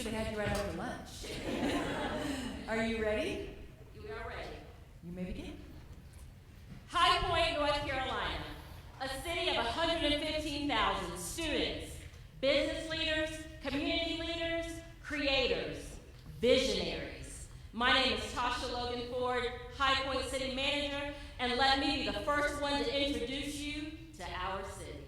they had you right after lunch. Are you ready? We are ready. You may begin. High Point, North Carolina, a city of 115,000 students, business leaders, community leaders, creators, visionaries. My name is Tasha Logan Ford, High Point City Manager, and let me be the first one to introduce you to our city.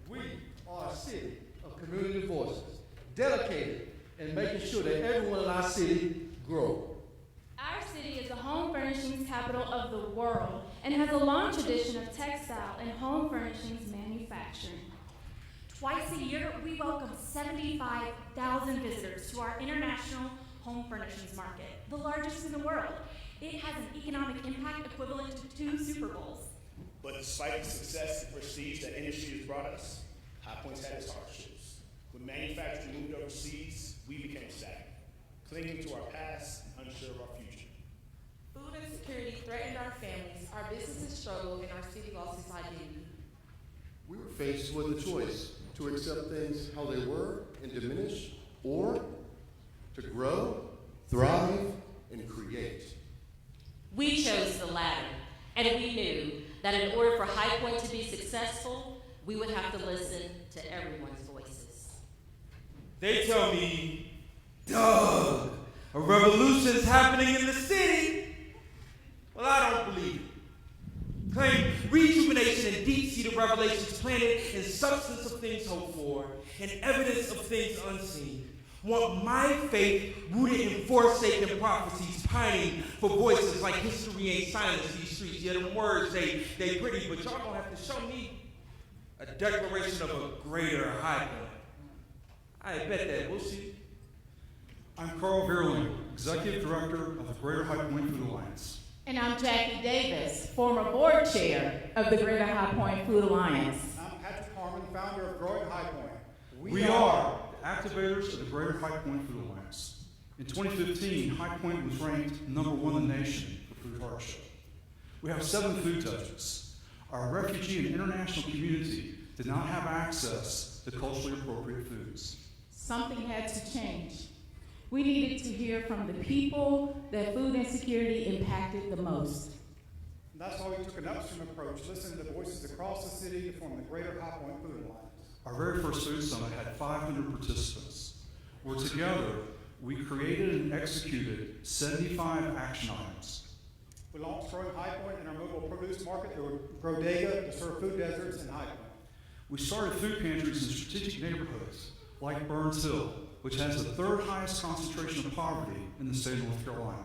We are a city of community voices, dedicated in making sure that everyone in our city grows. Our city is the home furnishings capital of the world and has a long tradition of textile and home furnishings manufacturing. Twice a year, we welcome 75,000 visitors to our international home furnishings market, the largest in the world. It has an economic impact equivalent to 2 Super Bowls. But despite the success and prestige that industry has brought us, High Point's had its hardships. When manufacturing moved overseas, we became stagnant, clinging to our past and unsure of our future. Food insecurity threatened our families, our businesses struggled, and our city lost its identity. We were faced with a choice to accept things how they were and diminish, or to grow, thrive, and create. We chose the latter, and we knew that in order for High Point to be successful, we would have to listen to everyone's voices. They tell me, Doug, a revolution's happening in the city. Well, I don't believe it. Claim rejuvenation and deep-seated revelations planted in substance of things hoped for and evidence of things unseen. Want my faith rooted in forsaken prophecies, pining for voices like history ain't silence these streets. Yeah, them words, they pretty, but y'all gonna have to show me a declaration of a greater High Point. I bet that, we'll see. I'm Carl Verling, Executive Director of the Greater High Point Food Alliance. And I'm Jackie Davis, former board chair of the Greater High Point Food Alliance. I'm Patrick Harmon, founder of Growing High Point. We are the activators of the Greater High Point Food Alliance. In 2015, High Point was ranked #1 in the nation for food hardship. We have 7 food touches. Our refugee and international community did not have access to culturally appropriate foods. Something had to change. We needed to hear from the people that food insecurity impacted the most. And that's why we took an upstream approach, listening to voices across the city to form the Greater High Point Food Alliance. Our very first food summit had 500 participants, where together we created and executed 75 action items. We launched Growing High Point in our mobile produce market through Grodega to serve food deserts in High Point. We started food pantries in strategic neighborhoods like Burns Hill, which has the 3rd highest concentration of poverty in the state of North Carolina.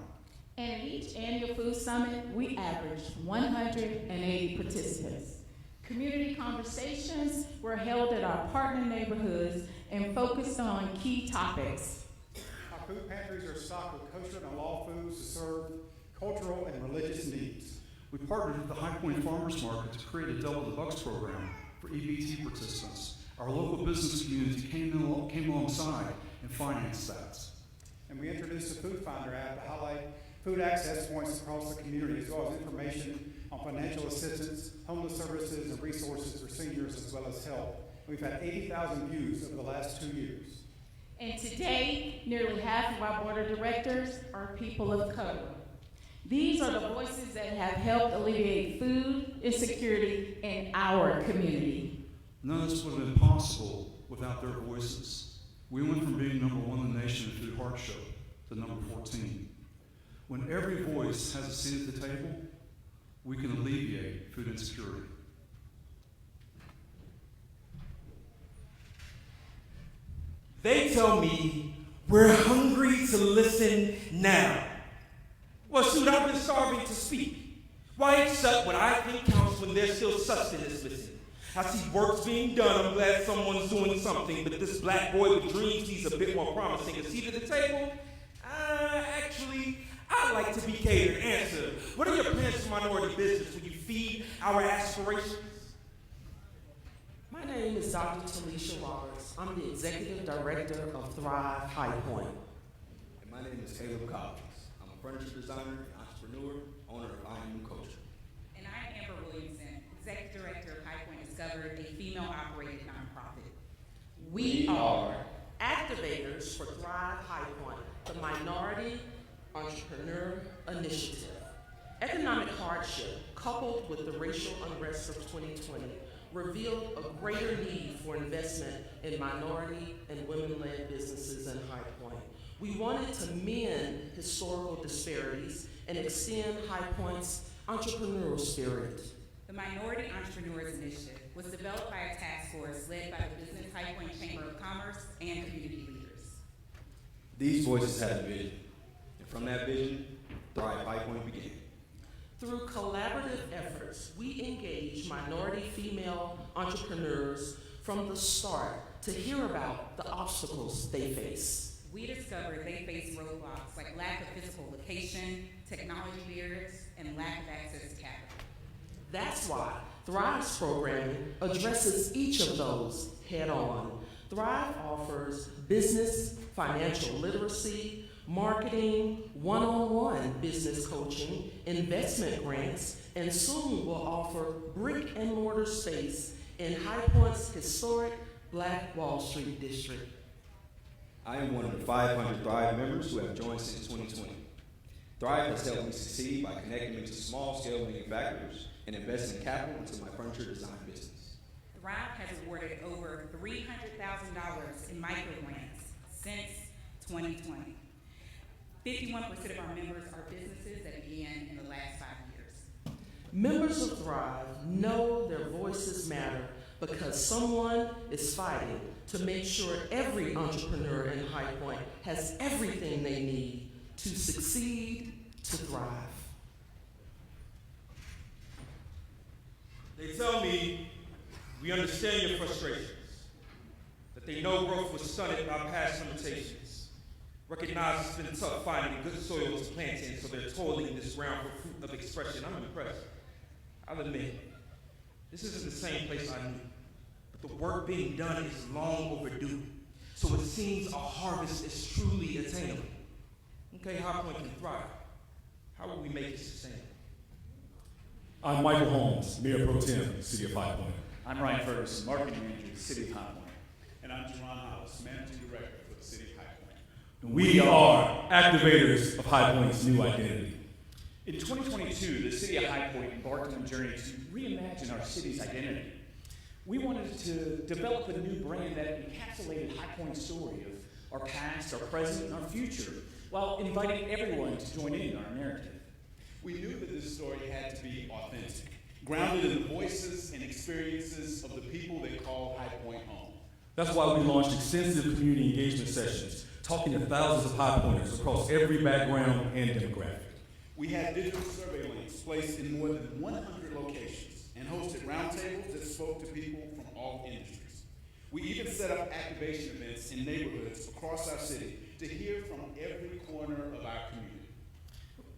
And at each annual food summit, we averaged 180 participants. Community conversations were held at our partner neighborhoods and focused on key topics. Our food pantries are stocked with kosher and halal foods to serve cultural and religious needs. We partnered with the High Point Farmers Market to create a Double the Bucks program for EBT participants. Our local business community came alongside and financed that. And we introduced a Food Finder app to highlight food access points across the community, as well as information on financial assistance, homeless services, and resources for seniors, as well as health. We've had 80,000 views over the last 2 years. And today, nearly half of our board of directors are people of color. These are the voices that have helped alleviate food insecurity in our community. None of this would have been possible without their voices. We went from being #1 in the nation in food hardship to #14. When every voice has a seat at the table, we can alleviate food insecurity. They tell me we're hungry to listen now. Well, shoot, I've been starving to speak. Why accept what I think counts when there's still sustenance missing? I see work's being done, I'm glad someone's doing something, but this black boy with dreams sees a bit more promising. A seat at the table? Actually, I'd like to be catered. Answer, what are your plans for minority business? Will you feed our aspirations? My name is Dr. Talisha Roberts. I'm the Executive Director of Thrive High Point. And my name is Caleb Collins. I'm a furniture designer, entrepreneur, owner of I Am Culture. And I'm Amber Williamson, Executive Director of High Point Discovered, a female-operated nonprofit. We are activators for Thrive High Point, the Minority Entrepreneur Initiative. Economic hardship, coupled with the racial unrest of 2020, revealed a greater need for investment in minority and women-led businesses in High Point. We wanted to mend historical disparities and extend High Point's entrepreneurial spirit. The Minority Entrepreneurs Initiative was developed by a task force led by the Business High Point Chamber of Commerce and community leaders. These voices had a vision, and from that vision, Thrive High Point began. Through collaborative efforts, we engage minority female entrepreneurs from the start to hear about the obstacles they face. We discovered they face roadblocks like lack of physical location, technology barriers, and lack of access to capital. That's why Thrive's programming addresses each of those head on. Thrive offers business, financial literacy, marketing, one-on-one business coaching, investment grants, and soon will offer brick and mortar space in High Point's historic Black Wall Street district. I am one of the 500 Thrive members who have joined since 2020. Thrive has helped me succeed by connecting me to small-scale manufacturers and investing capital into my furniture design business. Thrive has awarded over $300,000 in micro grants since 2020. 51% of our members are businesses that began in the last 5 years. Members of Thrive know their voices matter because someone is fighting to make sure every entrepreneur in High Point has everything they need to succeed, to thrive. They tell me we understand your frustrations, that they know growth was stunted by past limitations. Recognize it's been tough finding good soil to plant in, so they're toiling this ground for fruit of expression. I'm impressed. I'll admit, this isn't the same place I knew, but the work being done is long overdue, so it seems a harvest is truly attainable. Okay, High Point can thrive. How will we make it sustainable? I'm Michael Holmes, Mayor Pro Tem, City of High Point. I'm Ryan Ferguson, Marketing Manager, City of High Point. And I'm Jerron Hollis, Managing Director for the City of High Point. We are activators of High Point's new identity. In 2022, the City of High Point embarked on a journey to reimagine our city's identity. We wanted to develop a new brand that encapsulated High Point's story of our past, our present, and our future, while inviting everyone to join in our narrative. We knew that this story had to be authentic, grounded in the voices and experiences of the people that call High Point home. That's why we launched extensive community engagement sessions, talking to thousands of High Pointers across every background and demographic. We had digital survey links placed in more than 100 locations and hosted roundtables that spoke to people from all industries. We even set up activation events in neighborhoods across our city to hear from every corner of our community.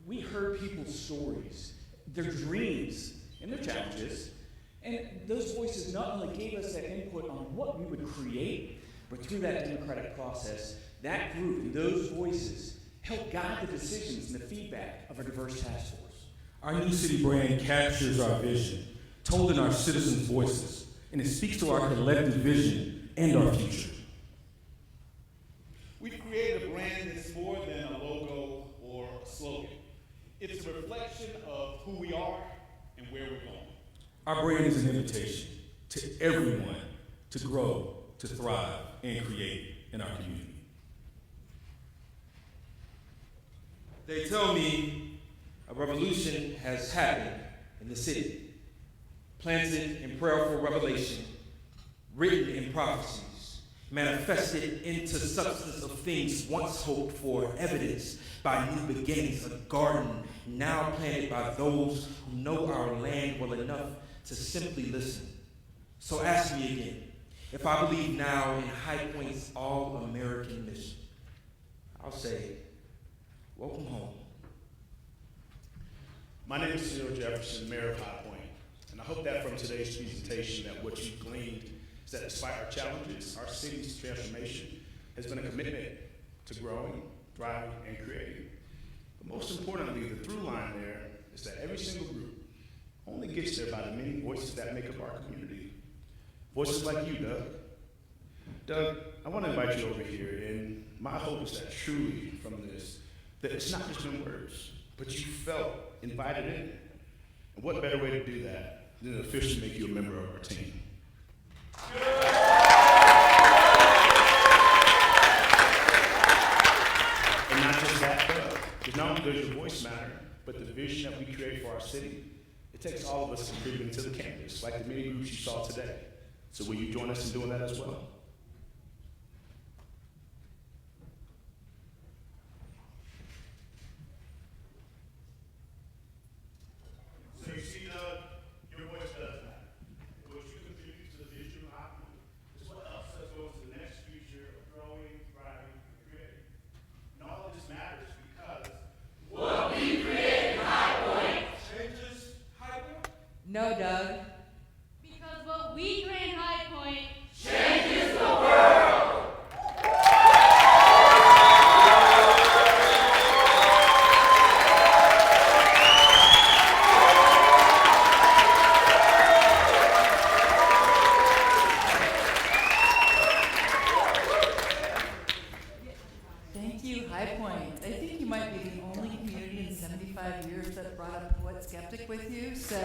We heard people's stories, their dreams, and their challenges, and those voices not only gave us that input on what we would create, but through that democratic process, that group and those voices helped guide the decisions and the feedback of a diverse task force. Our new city brand captures our vision, told in our citizens' voices, and it speaks to our collective vision and our future. We've created a brand that's more than a logo or a slogan. It's a reflection of who we are and where we're going. Our brand is an invitation to everyone to grow, to thrive, and create in our community. They tell me a revolution has happened in the city, planted in prayerful revelation, written in prophecies, manifested into substance of things once hoped for, evidenced by new beginnings, a garden now planted by those who know our land well enough to simply listen. So ask me again, if I believe now in High Point's all-American mission, I'll say, welcome home. My name is Cyril Jefferson, Mayor of High Point, and I hope that from today's presentation that what you've gleaned is that despite our challenges, our city's transformation has been a commitment to growing, thriving, and creating. But most importantly, the through line there is that every single group only gets there by the many voices that make up our community. Voices like you, Doug. Doug, I want to invite you over here, and my hope is that truly from this, that it's not just in words, but you felt invited in. And what better way to do that than to officially make you a member of our team? And not just that, though, because not only does your voice matter, but the vision that we create for our city, it takes all of us contributing to the campus, like the many groups you saw today. So will you join us in doing that as well? So you see, Doug, your voice does matter. What you contribute to the vision of High Point is what helps us go to the next future of growing, thriving, and creating. And all of this matters because what we create in High Point changes High Point. No, Doug. Because what we create in High Point Changes the world. Thank you, High Point. I think you might be the only community in 75 years that brought a poet skeptic with you, so.